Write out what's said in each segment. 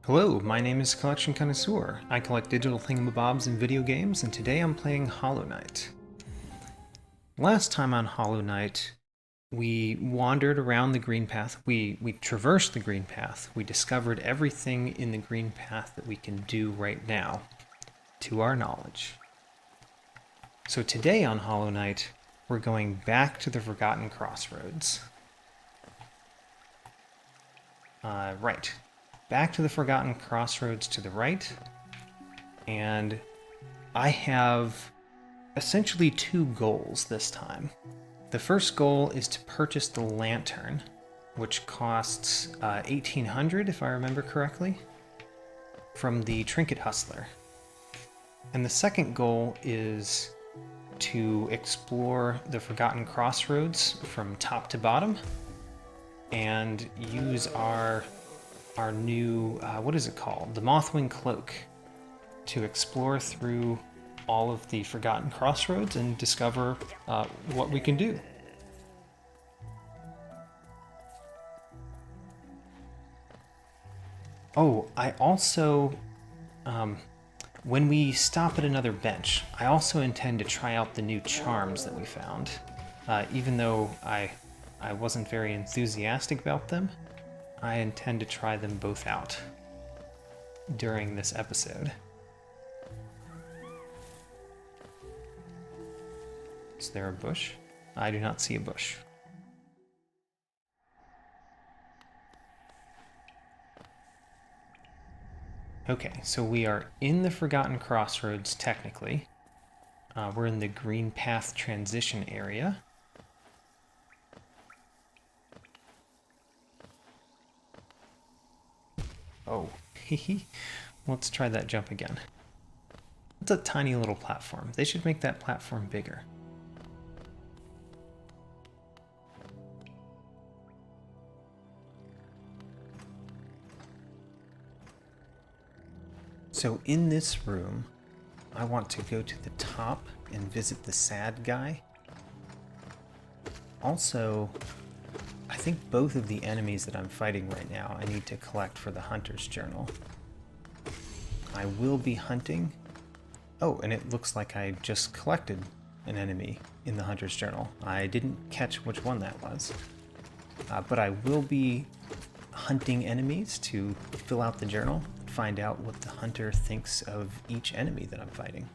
Hello, my name is Collection Connoisseur. I collect digital thingamabobs and video games, and today I'm playing Hollow Knight. Last time on Hollow Knight, we wandered around the Greenpath. We traversed the Greenpath. We discovered everything in the Greenpath that we can do right now, to our knowledge. So today on Hollow Knight, we're going back to the Forgotten Crossroads. Right. Back to the Forgotten Crossroads to the right, and I have essentially two goals this time. The first goal is to purchase the lantern, which costs 1,800 if I remember correctly, from the Trinket Hustler. And the second goal is to explore the Forgotten Crossroads from top to bottom and use our new, what is it called? The Mothwing Cloak, to explore through all of the Forgotten Crossroads and discover what we can do. Oh, I also, when we stop at another bench, I also intend to try out the new charms that we found. Even though I wasn't very enthusiastic about them, I intend to try them both out during this episode. Is there a bush? I do not see a bush. Okay, so we are in the Forgotten Crossroads technically. We're in the Greenpath transition area. Oh, let's try that jump again. It's a tiny little platform. They should make that platform bigger. So in this room, I want to go to the top and visit the sad guy. Also, I think both of the enemies that I'm fighting right now I need to collect for the Hunter's Journal. I will be hunting. Oh, and it looks like I just collected an enemy in the Hunter's Journal. I didn't catch which one that was. But I will be hunting enemies to fill out the journal, find out what the hunter thinks of each enemy that I'm fighting.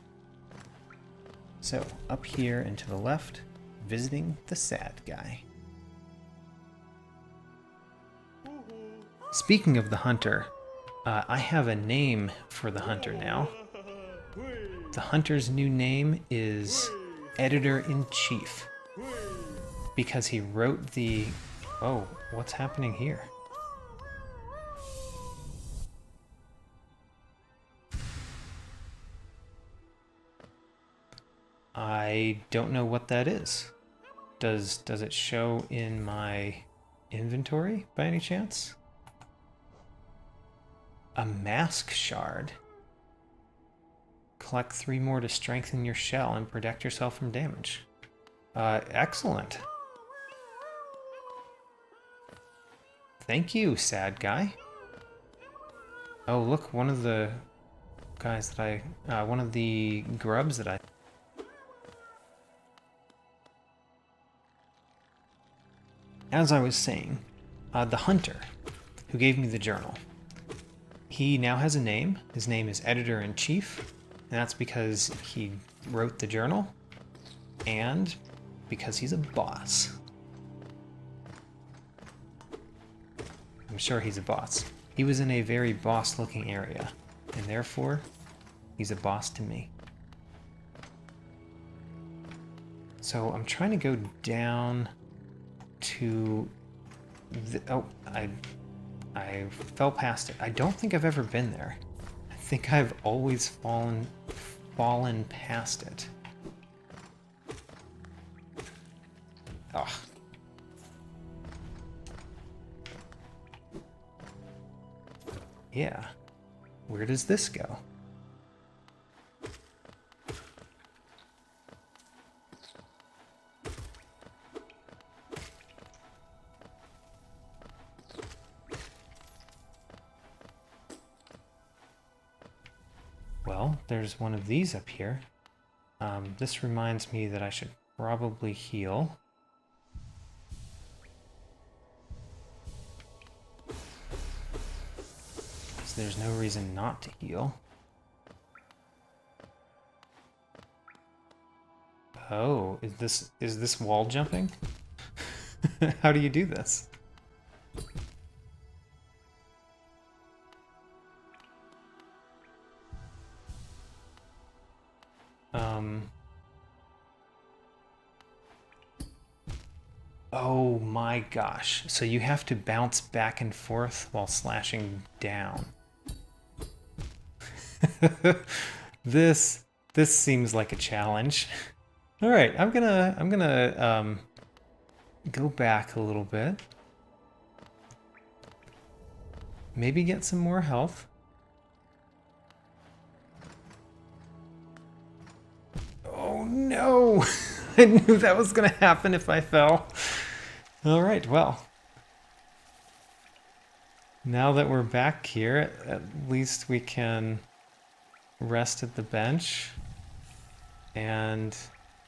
So, up here and to the left, visiting the sad guy. Speaking of the hunter, I have a name for the hunter now. The hunter's new name is Editor-in-Chief, because he wrote the... Oh, what's happening here? I don't know what that is. Does it show in my inventory by any chance? A mask shard. Collect 3 more to strengthen your shell and protect yourself from damage. Excellent. Thank you, sad guy. Oh, look, one of the guys that one of the grubs that I... As I was saying, the hunter who gave me the journal, he now has a name. His name is Editor-in-Chief, and that's because he wrote the journal, and because he's a boss. I'm sure he's a boss. He was in a very boss-looking area, and therefore, he's a boss to me. So I'm trying to go down to the... Oh, I fell past it. I don't think I've ever been there. I think I've always fallen past it. Ugh. Yeah. Where does this go? well, there's one of these up here. This reminds me that I should probably heal. So there's no reason not to heal. Oh, is this wall jumping? How do you do this? Oh my gosh. So you have to bounce back and forth while slashing down. This seems like a challenge. All right, I'm gonna go back a little bit. Maybe get some more health. Oh no! I knew that was gonna happen if I fell. All right, well. Now that we're back here, at least we can rest at the bench and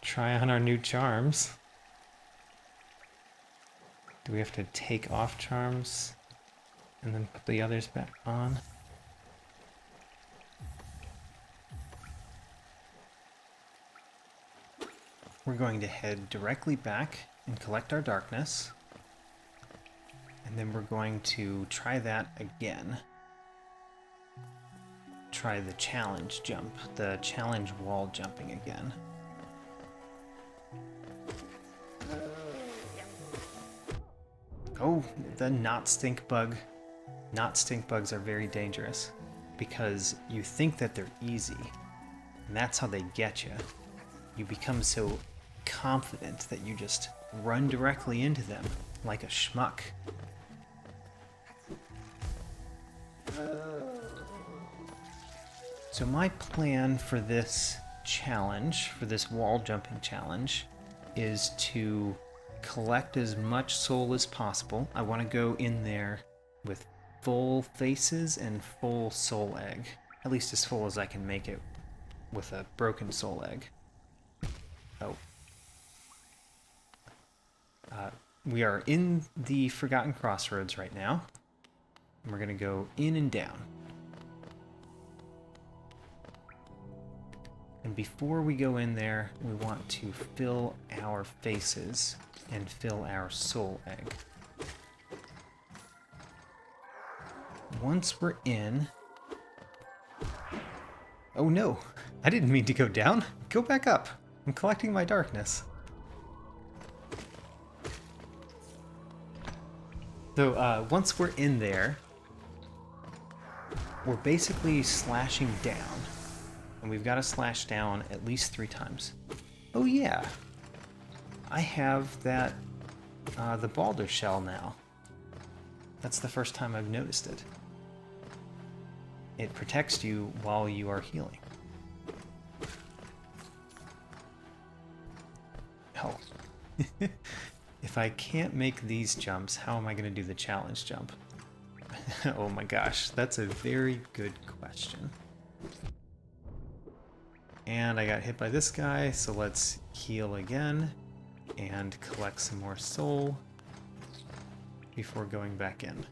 try on our new charms. Do we have to take off charms and then put the others back on? We're going to head directly back and collect our darkness. And then we're going to try that again. Try the challenge jump, the challenge wall jumping again. Oh, the not stink bug. Not stink bugs are very dangerous because you think that they're easy, and that's how they get you. You become so confident that you just run directly into them like a schmuck. So my plan for this challenge, for this wall jumping challenge, is to collect as much soul as possible. I want to go in there with full faces and full soul egg. At least as full as I can make it with a broken soul egg. Oh. We are in the Forgotten Crossroads right now. And we're going to go in and down. And before we go in there, we want to fill our faces and fill our soul egg. Once we're in... Oh no! I didn't mean to go down. Go back up. I'm collecting my darkness. So once we're in there, we're basically slashing down. And we've got to slash down at least 3 times. Oh yeah! I have that, the Balder shell now. That's the first time I've noticed it. It protects you while you are healing. Oh. If I can't make these jumps, how am I going to do the challenge jump? Oh my gosh, that's a very good question. And I got hit by this guy, so let's heal again and collect some more soul before going back in.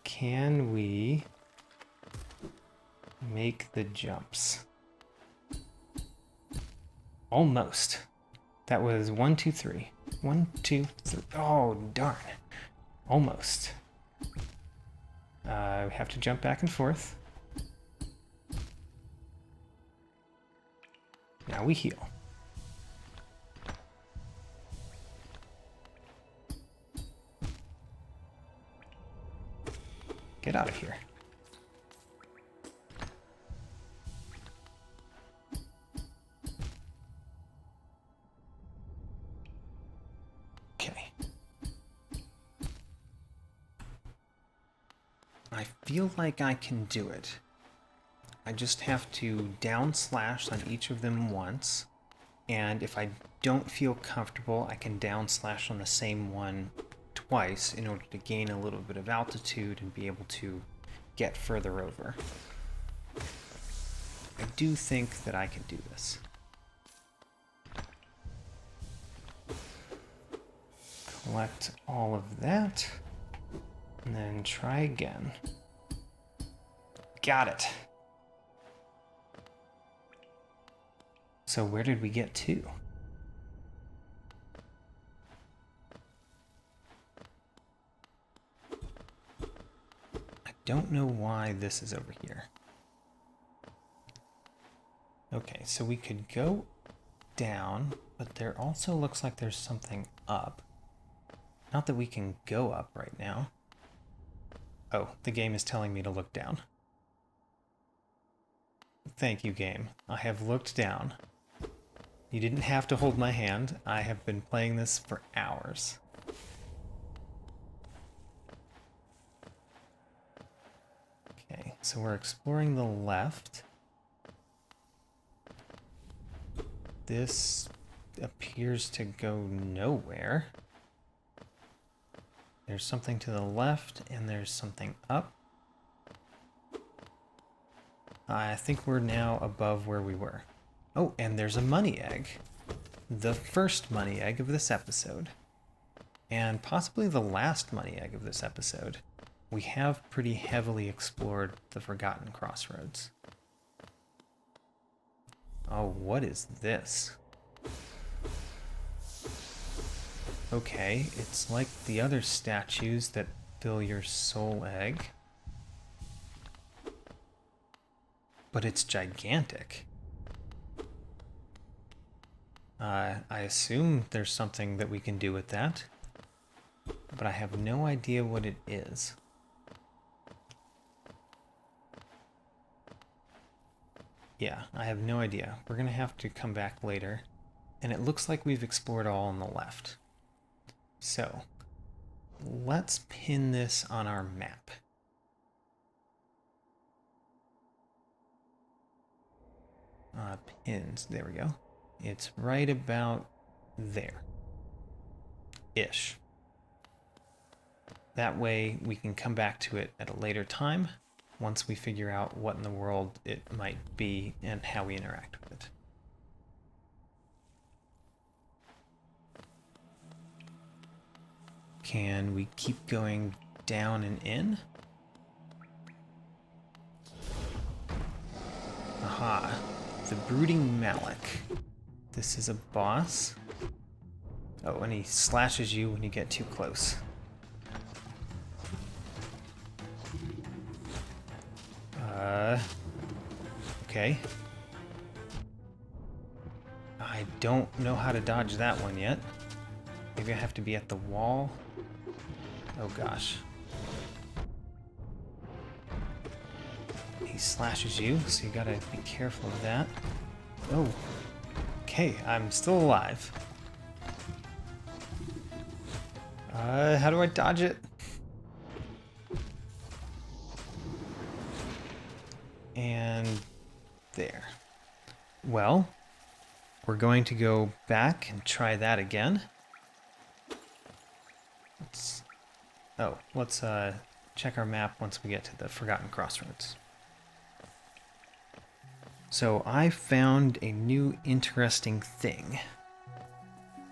Can we make the jumps? Almost. That was 1, 2, 3. 1, 2, 3. Oh, darn. Almost. We have to jump back and forth. Now we heal. Get out of here. Okay. I feel like I can do it. I just have to down slash on each of them once, and if I don't feel comfortable, I can down slash on the same one twice in order to gain a little bit of altitude and be able to get further over. I do think that I can do this. Collect all of that, and then try again. Got it. So where did we get to? I don't know why this is over here. Okay, so we could go down, but there also looks like there's something up. Not that we can go up right now. Oh, the game is telling me to look down. Thank you, game. I have looked down. You didn't have to hold my hand. I have been playing this for hours. Okay, so we're exploring the left. This appears to go nowhere. There's something to the left, and there's something up. I think we're now above where we were. Oh, and there's a money egg. The first money egg of this episode. And possibly the last money egg of this episode. We have pretty heavily explored the Forgotten Crossroads. Oh, what is this? Okay, it's like the other statues that fill your soul egg. But it's gigantic. I assume there's something that we can do with that, but I have no idea what it is. Yeah, I have no idea. We're gonna have to come back later, and it looks like we've explored all on the left. So, let's pin this on our map. Pins, there we go. It's right about there. Ish. That way we can come back to it at a later time, once we figure out what in the world it might be and how we interact with it. Can we keep going down and in? Aha, the Brooding Mawlek. This is a boss. Oh, and he slashes you when you get too close. Okay. I don't know how to dodge that one yet. Maybe I have to be at the wall. Oh gosh. He slashes you, so you gotta be careful of that. Oh. Okay, I'm still alive. How do I dodge it? And there. Well, we're going to go back and try that again. Let's check our map once we get to the Forgotten Crossroads. So I found a new interesting thing.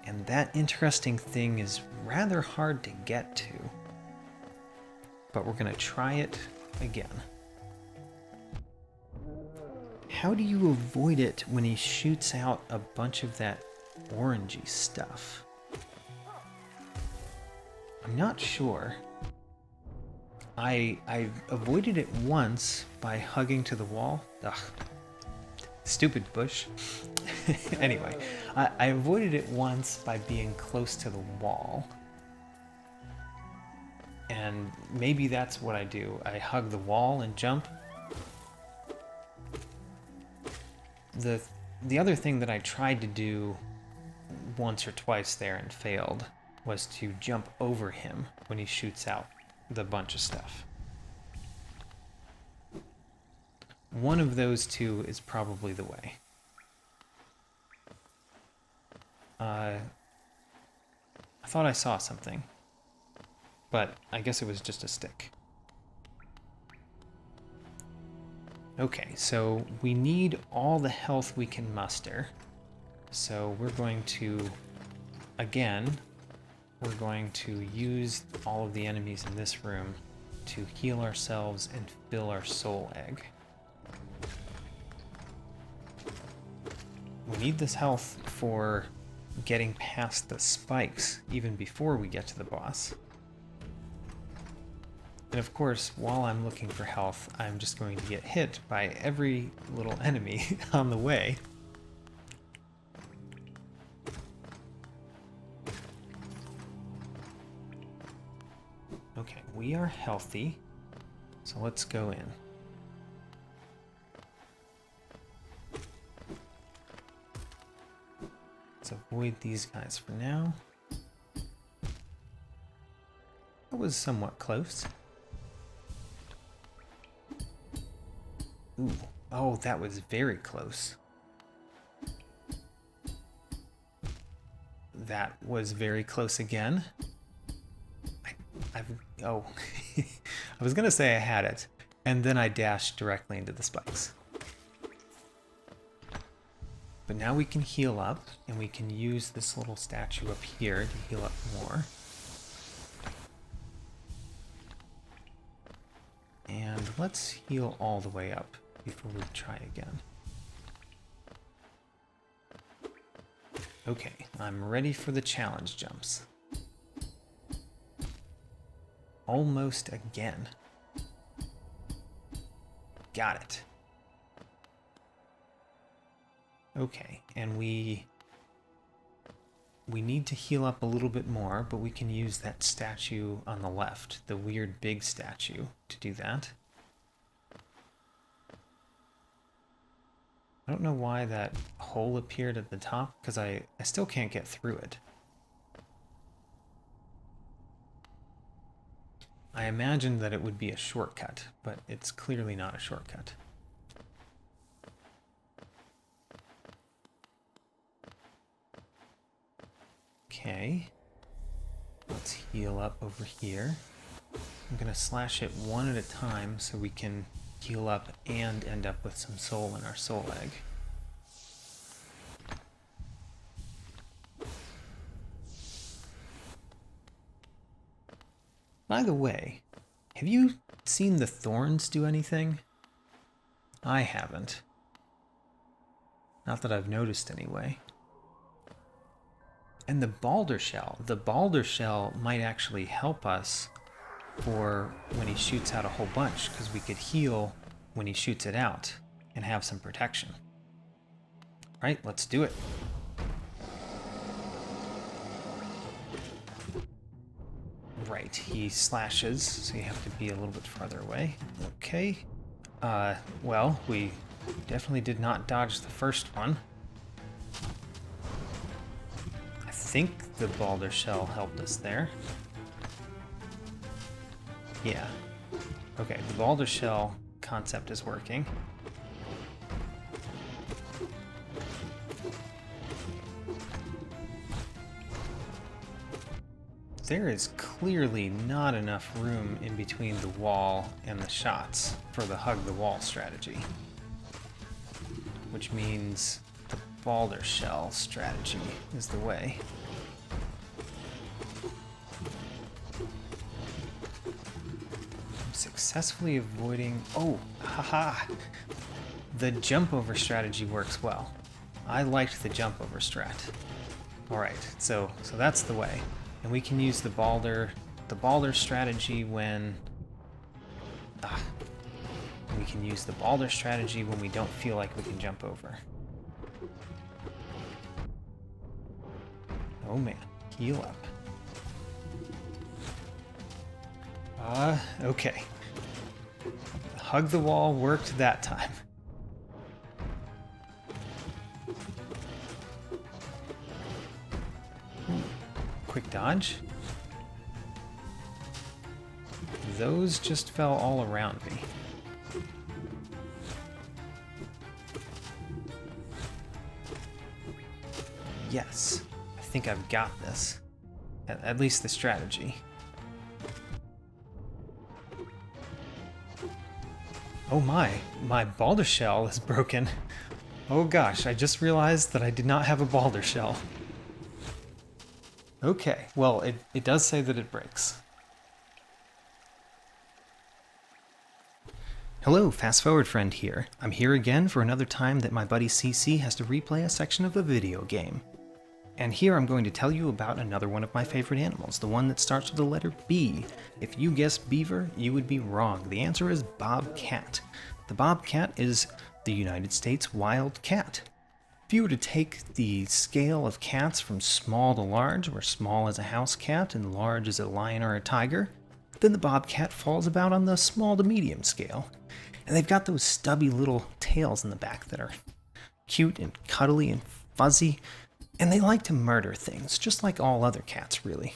And that interesting thing is rather hard to get to. But we're going to try it again. How do you avoid it when he shoots out a bunch of that orangey stuff? I'm not sure. I avoided it once by hugging to the wall. Ugh. Stupid bush. Anyway, I avoided it once by being close to the wall. And maybe that's what I do. I hug the wall and jump. The other thing that I tried to do once or twice there and failed was to jump over him when he shoots out the bunch of stuff. One of those two is probably the way. I thought I saw something. but I guess it was just a stick. Okay, so we need all the health we can muster. So we're going to, again, we're going to use all of the enemies in this room to heal ourselves and fill our soul egg. We need this health for getting past the spikes even before we get to the boss. And of course, while I'm looking for health, I'm just going to get hit by every little enemy on the way. Okay, we are healthy, so let's go in. Let's avoid these guys for now. That was somewhat close. Ooh, oh, that was very close. That was very close again. Oh, I was gonna say I had it, and then I dashed directly into the spikes. But now we can heal up, and we can use this little statue up here to heal up more. And let's heal all the way up before we try again. Okay, I'm ready for the challenge jumps. Almost again. Got it. Okay, and we need to heal up a little bit more, but we can use that statue on the left, the weird big statue, to do that. I don't know why that hole appeared at the top, because I still can't get through it. I imagined that it would be a shortcut, but it's clearly not a shortcut. Okay, let's heal up over here. I'm gonna slash it one at a time so we can heal up and end up with some soul in our soul egg. By the way, have you seen the thorns do anything? I haven't. Not that I've noticed anyway. And the Balder Shell might actually help us for when he shoots out a whole bunch, because we could heal when he shoots it out and have some protection. Right, let's do it. Right, he slashes, so you have to be a little bit farther away. Okay. Well, we definitely did not dodge the first one. I think the Balder Shell helped us there. Yeah. Okay, the Balder Shell concept is working. There is clearly not enough room in between the wall and the shots for the hug the wall strategy. Which means the Balder Shell strategy is the way. I'm successfully avoiding... Oh, haha! The jump over strategy works well. I liked the jump over strat. Alright, so that's the way. And we can use the Balder strategy when... we can use the Balder strategy when we don't feel like we can jump over. Oh man, heal up. Okay. Hug the wall worked that time. Quick dodge. Those just fell all around me. Yes, I think I've got this. At least the strategy. Oh my boulder shell is broken. Oh gosh, I just realized that I did not have a boulder shell. Okay, well, it does say that it breaks. Hello, Fast Forward Friend here. I'm here again for another time that my buddy CC has to replay a section of a video game. And here I'm going to tell you about another one of my favorite animals, the one that starts with the letter B. If you guessed beaver, you would be wrong. The answer is bobcat. The bobcat is the United States wild cat. If you were to take the scale of cats from small to large, where small is a house cat and large is a lion or a tiger, then the bobcat falls about on the small to medium scale. And they've got those stubby little tails in the back that are cute and cuddly and fuzzy, and they like to murder things, just like all other cats, really.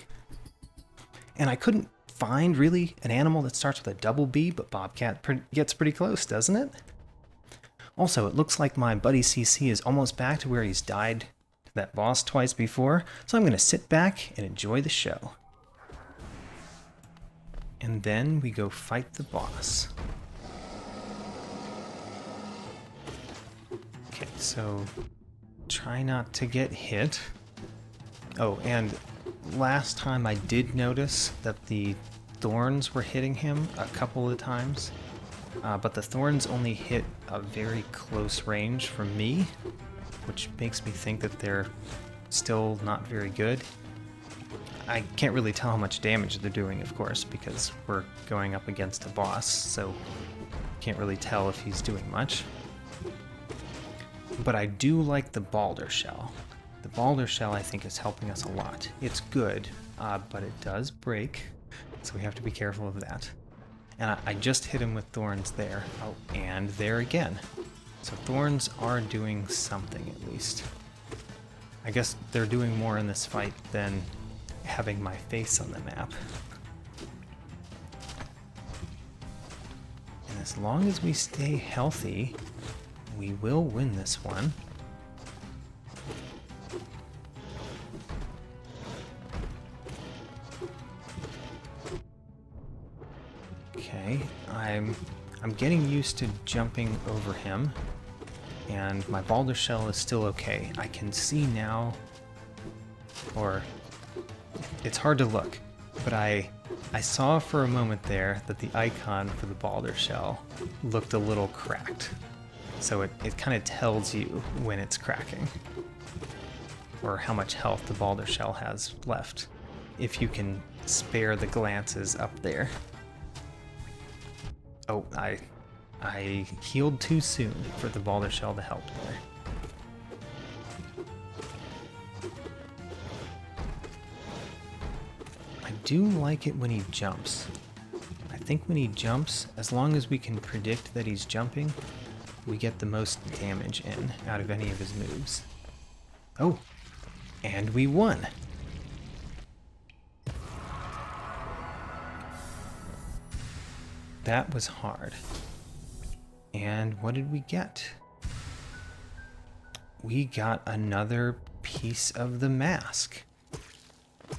And I couldn't find, really, an animal that starts with a double B, but bobcat gets pretty close, doesn't it? Also, it looks like my buddy CC is almost back to where he's died to that boss twice before, so I'm going to sit back and enjoy the show. And then we go fight the boss. Okay, so try not to get hit. Oh, and last time I did notice that the thorns were hitting him a couple of times, but the thorns only hit a very close range from me, which makes me think that they're still not very good. I can't really tell how much damage they're doing, of course, because we're going up against a boss, so can't really tell if he's doing much. But I do like the boulder shell. The boulder shell, I think, is helping us a lot. It's good, but it does break, so we have to be careful of that. And I just hit him with thorns there. Oh, and there again. So thorns are doing something, at least. I guess they're doing more in this fight than having my face on the map. And as long as we stay healthy, we will win this one. Okay, I'm getting used to jumping over him, and my boulder shell is still okay. I can see now, or it's hard to look, but I saw for a moment there that the icon for the boulder shell looked a little cracked. So it kind of tells you when it's cracking, or how much health the boulder shell has left, if you can spare the glances up there. Oh, I healed too soon for the boulder shell to help there. I do like it when he jumps. I think when he jumps, as long as we can predict that he's jumping, we get the most damage in out of any of his moves. Oh, and we won! That was hard. And what did we get? We got another piece of the mask.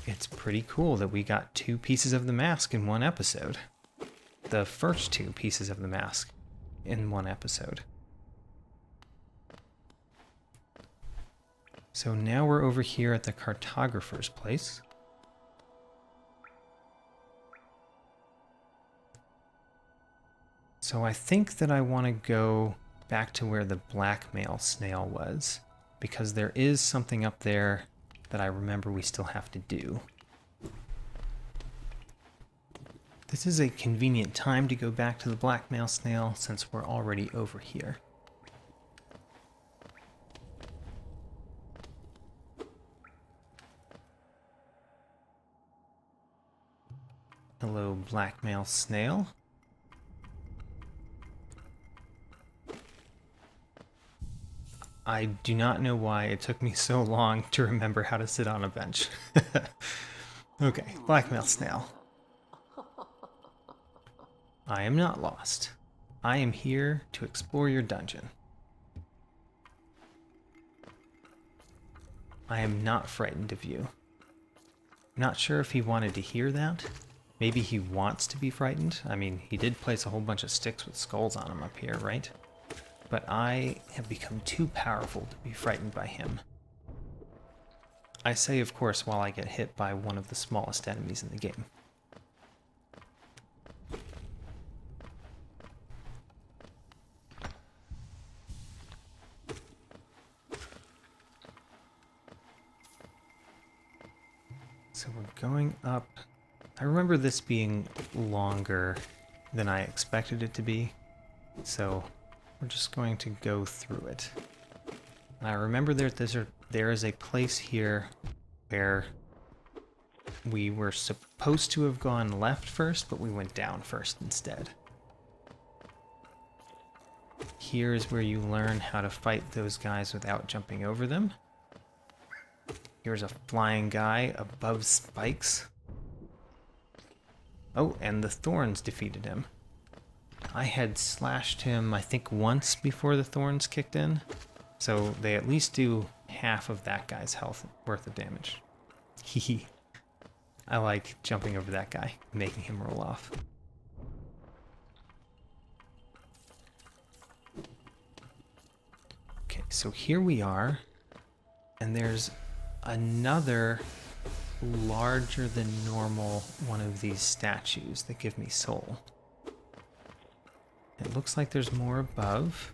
It's pretty cool that we got 2 pieces of the mask in one episode. The first 2 pieces of the mask in one episode. So now we're over here at the cartographer's place. So I think that I want to go back to where the blackmail snail was, because there is something up there that I remember we still have to do. This is a convenient time to go back to the blackmail snail since we're already over here. Hello, blackmail snail. I do not know why it took me so long to remember how to sit on a bench. Okay, blackmail snail. I am not lost. I am here to explore your dungeon. I am not frightened of you. I'm not sure if he wanted to hear that, Maybe he wants to be frightened. I mean, he did place a whole bunch of sticks with skulls on him up here, right? But I have become too powerful to be frightened by him. I say, of course, while I get hit by one of the smallest enemies in the game. So we're going up. I remember this being longer than I expected it to be, so we're just going to go through it. And I remember there is a place here where we were supposed to have gone left first, but we went down first instead. Here is where you learn how to fight those guys without jumping over them. Here's a flying guy above spikes. Oh, and the thorns defeated him. I had slashed him, I think, once before the thorns kicked in. So they at least do half of that guy's health worth of damage. Hehe. I like jumping over that guy, making him roll off. Okay, so here we are. And there's another larger than normal one of these statues that give me soul. It looks like there's more above,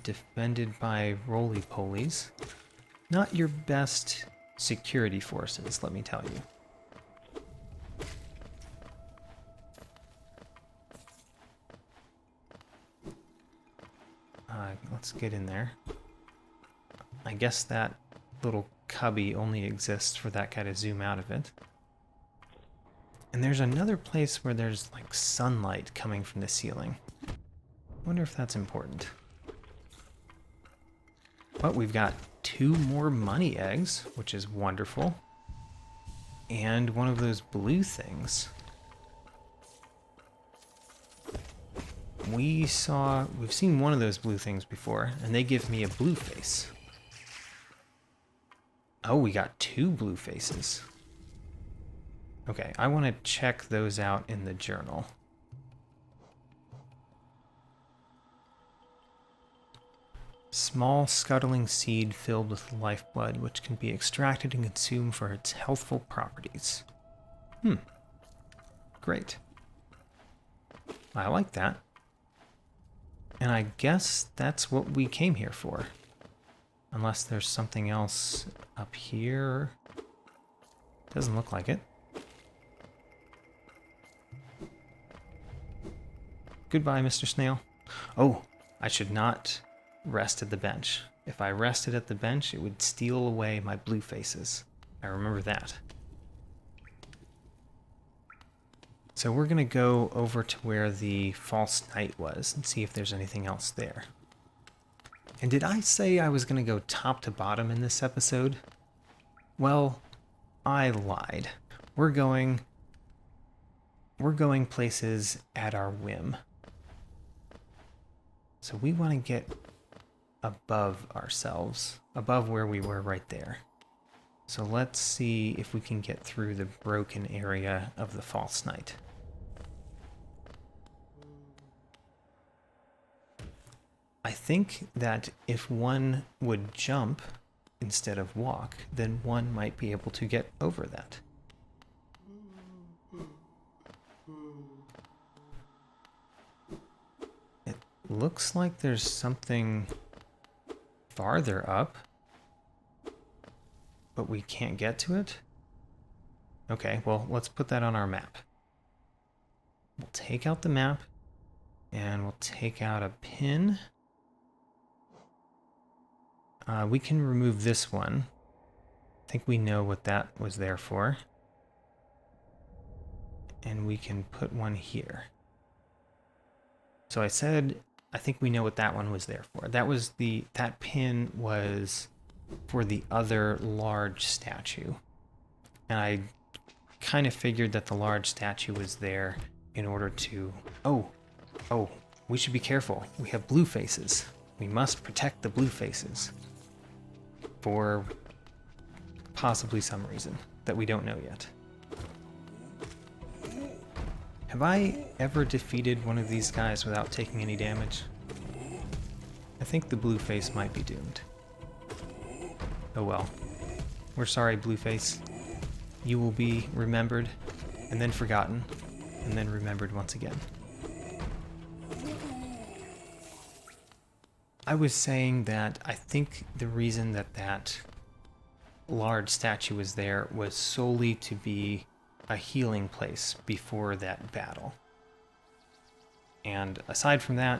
defended by roly-polies. Not your best security forces, let me tell you. Let's get in there. I guess that little cubby only exists for that guy to zoom out of it. And there's another place where there's like sunlight coming from the ceiling. I wonder if that's important. But we've got 2 more money eggs, which is wonderful. And one of those blue things. We've seen one of those blue things before, and they give me a blue face. Oh, we got 2 blue faces. Okay, I want to check those out in the journal. Small scuttling seed filled with lifeblood, which can be extracted and consumed for its healthful properties. Great. I like that. And I guess that's what we came here for. Unless there's something else up here. Doesn't look like it. Goodbye, Mr. Snail. Oh, I should not rest at the bench. If I rested at the bench, it would steal away my blue faces. I remember that. So we're going to go over to where the false knight was and see if there's anything else there. And did I say I was going to go top to bottom in this episode? Well, I lied. We're going places at our whim. So we want to get above ourselves, above where we were right there. So let's see if we can get through the broken area of the false knight. I think that if one would jump instead of walk, then one might be able to get over that. It looks like there's something farther up, but we can't get to it. Okay, well, let's put that on our map. We'll take out the map, and we'll take out a pin. We can remove this one. I think we know what that was there for. And we can put one here. So I said, I think we know what that one was there for. That pin was for the other large statue. And I kind of figured that the large statue was there in order to... Oh, we should be careful. We have blue faces. We must protect the blue faces. For possibly some reason that we don't know yet. Have I ever defeated one of these guys without taking any damage? I think the Blueface might be doomed. Oh well. We're sorry, Blueface. You will be remembered, and then forgotten, and then remembered once again. I was saying that I think the reason that that large statue was there was solely to be a healing place before that battle. And aside from that,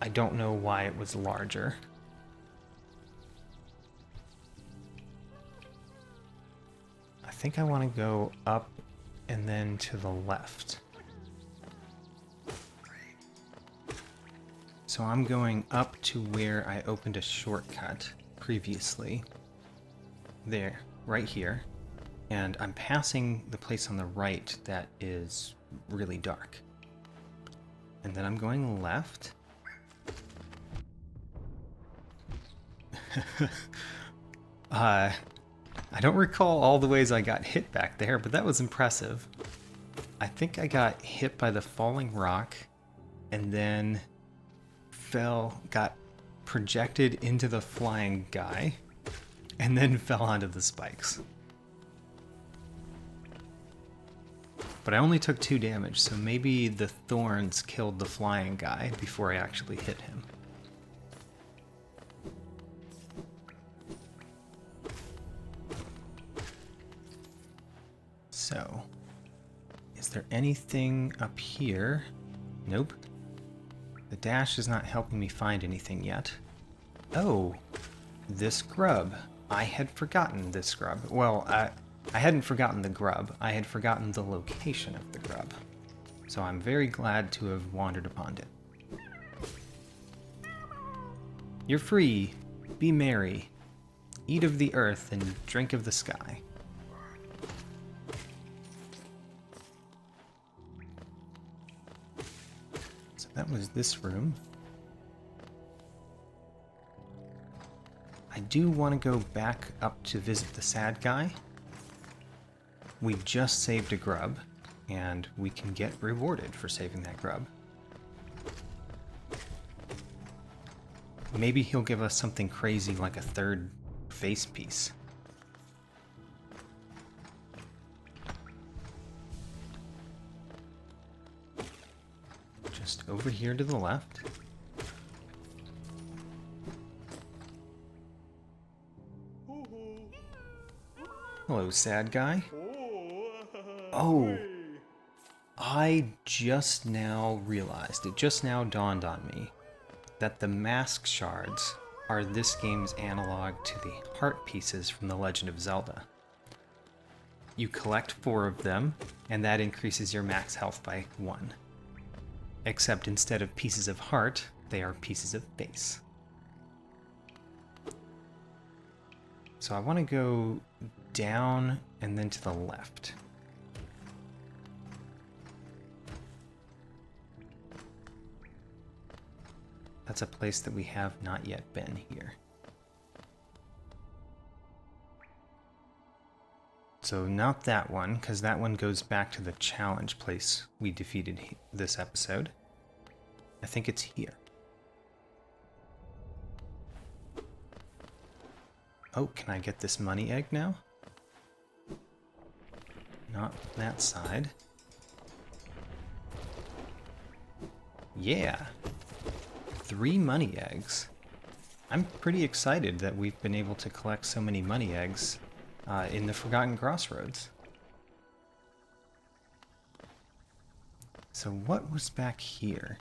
I don't know why it was larger. I think I want to go up and then to the left. So I'm going up to where I opened a shortcut previously. There, right here. And I'm passing the place on the right that is really dark. And then I'm going left. I don't recall all the ways I got hit back there, but that was impressive. I think I got hit by the falling rock and then got projected into the flying guy and then fell onto the spikes. But I only took 2 damage, so maybe the thorns killed the flying guy before I actually hit him. So, is there anything up here? Nope. The dash is not helping me find anything yet. Oh, this grub. I had forgotten this grub. Well, I hadn't forgotten the grub. I had forgotten the location of the grub. So I'm very glad to have wandered upon it. You're free. Be merry. Eat of the earth and drink of the sky. So that was this room. I do want to go back up to visit the sad guy. We just saved a grub, and we can get rewarded for saving that grub. Maybe he'll give us something crazy like a 3rd face piece. Just over here to the left. Hello, sad guy. Oh, I just now realized, it just now dawned on me, that the mask shards are this game's analog to the heart pieces from The Legend of Zelda. You collect 4 of them, and that increases your max health by 1. Except instead of pieces of heart, they are pieces of face. So I want to go down and then to the left. That's a place that we have not yet been here. So not that one, because that one goes back to the challenge place we defeated this episode. I think it's here. Oh, can I get this money egg now? Not that side. Yeah. 3 money eggs. I'm pretty excited that we've been able to collect so many money eggs in the Forgotten Crossroads. So what was back here?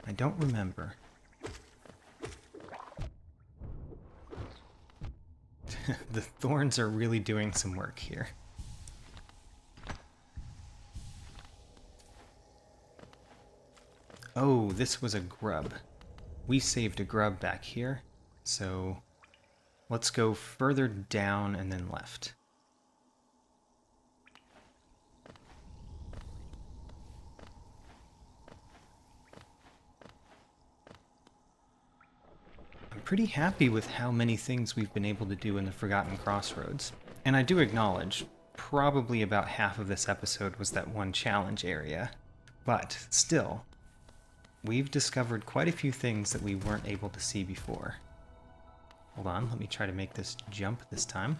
I don't remember. The thorns are really doing some work here. Oh, this was a grub. We saved a grub back here, so let's go further down and then left. I'm pretty happy with how many things we've been able to do in the Forgotten Crossroads, and I do acknowledge probably about half of this episode was that one challenge area. But still, we've discovered quite a few things that we weren't able to see before. Hold on, let me try to make this jump this time.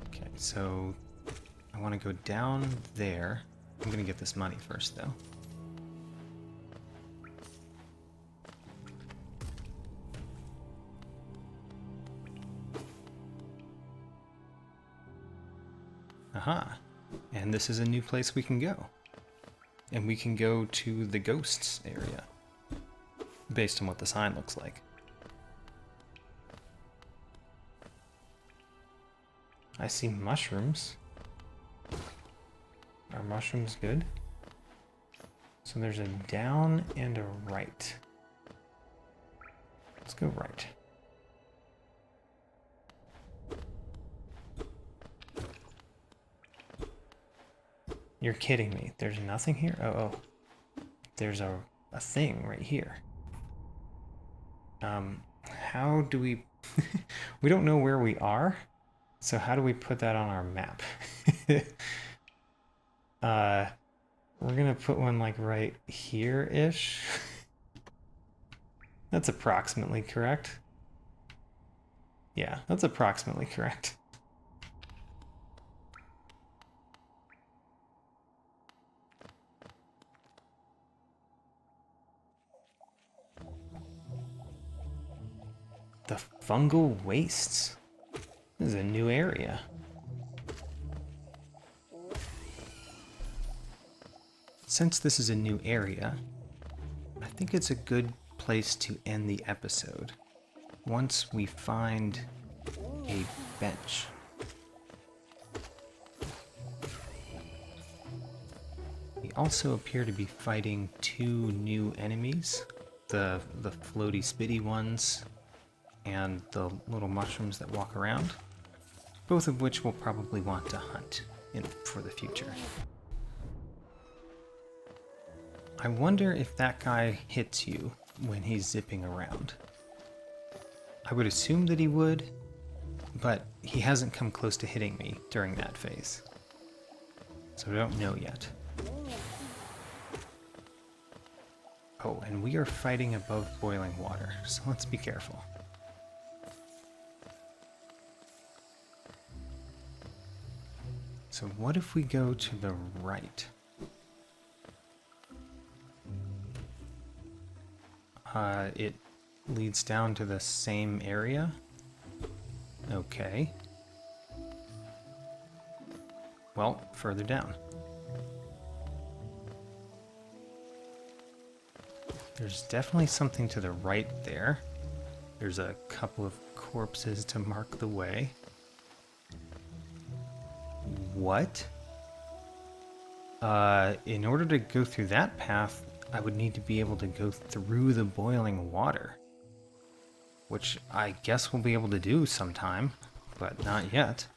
Okay, so I want to go down there. I'm going to get this money first, though. Aha. And this is a new place we can go. And we can go to the ghosts area, based on what the sign looks like. I see mushrooms. Are mushrooms good? So there's a down and a right. Let's go right. You're kidding me. There's nothing here? Oh. There's a thing right here. How do we... we don't know where we are, so how do we put that on our map? We're gonna put one like right here-ish. That's approximately correct. Yeah, that's approximately correct. The Fungal Wastes. This is a new area. Since this is a new area, I think it's a good place to end the episode. Once we find a bench. We also appear to be fighting two new enemies. The floaty spitty ones and the little mushrooms that walk around, both of which we'll probably want to hunt for the future. I wonder if that guy hits you when he's zipping around. I would assume that he would, but he hasn't come close to hitting me during that phase. So I don't know yet. Oh, and we are fighting above boiling water, so let's be careful. So what if we go to the right? It leads down to the same area? Okay. Well, further down. There's definitely something to the right there. There's a couple of corpses to mark the way. What? In order to go through that path, I would need to be able to go through the boiling water. Which I guess we'll be able to do sometime, but not yet.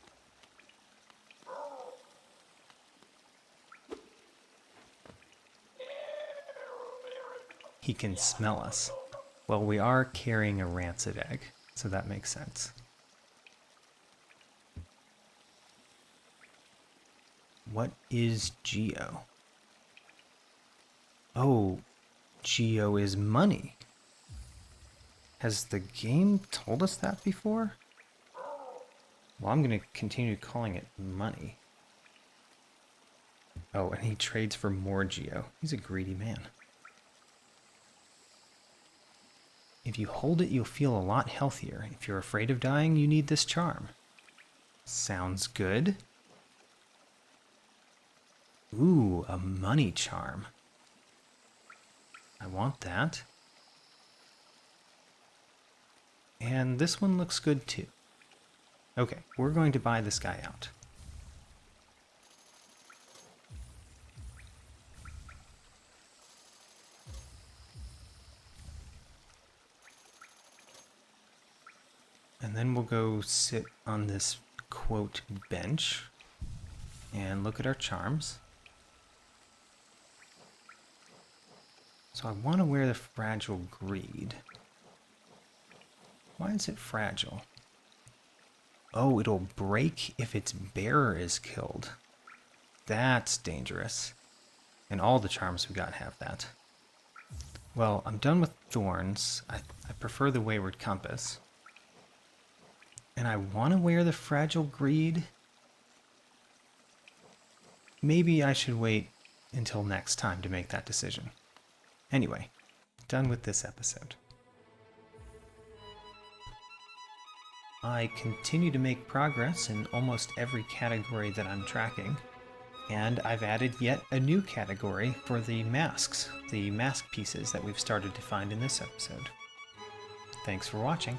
He can smell us. Well, we are carrying a rancid egg, so that makes sense. What is Geo? Oh, Geo is money. Has the game told us that before? Well, I'm going to continue calling it money. Oh, and he trades for more Geo. He's a greedy man. If you hold it, you'll feel a lot healthier. If you're afraid of dying, you need this charm. Sounds good. Ooh, a money charm. I want that. And this one looks good too. Okay, we're going to buy this guy out. And then we'll go sit on this, quote, bench and look at our charms. So I want to wear the Fragile Greed. Why is it fragile? Oh, it'll break if its bearer is killed. That's dangerous. And all the charms we got have that. Well, I'm done with thorns. I prefer the Wayward Compass. And I want to wear the Fragile Greed. Maybe I should wait until next time to make that decision. Anyway, done with this episode. I continue to make progress in almost every category that I'm tracking, and I've added yet a new category for the masks, the mask pieces that we've started to find in this episode. Thanks for watching.